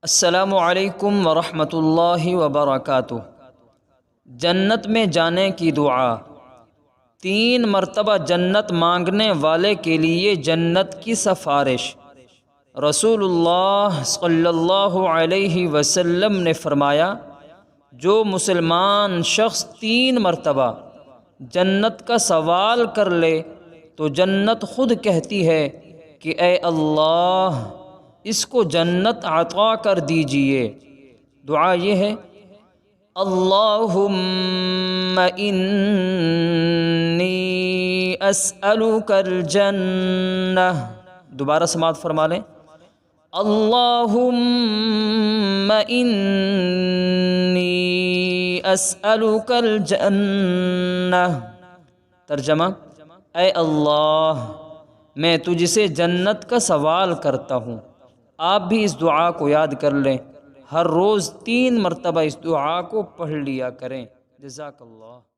السلام علیکم ورحمۃ اللہ وبرکاتہ۔ جنت میں جانے کی دعا۔ 3 مرتبہ جنت مانگنے والے کے لیے جنت کی سفارش۔ رسول اللہ صلی اللہ علیہ وسلم نے فرمایا، جو مسلمان شخص 3 مرتبہ جنت کا سوال کر لے تو جنت خود کہتی ہے کہ اے اللہ، اس کو جنت عطا کر دیجئے۔ دعا یہ ہے، اللہم انی اسألک الجنہ۔ دوبارہ سماعت فرما لیں، اللہم انی اسألک الجنہ۔ ترجمہ، اے اللہ، میں تجھ سے جنت کا سوال کرتا ہوں۔ آپ بھی اس دعا کو یاد کر لیں، ہر روز 3 مرتبہ اس دعا کو پڑھ لیا کریں۔ جزاک اللہ۔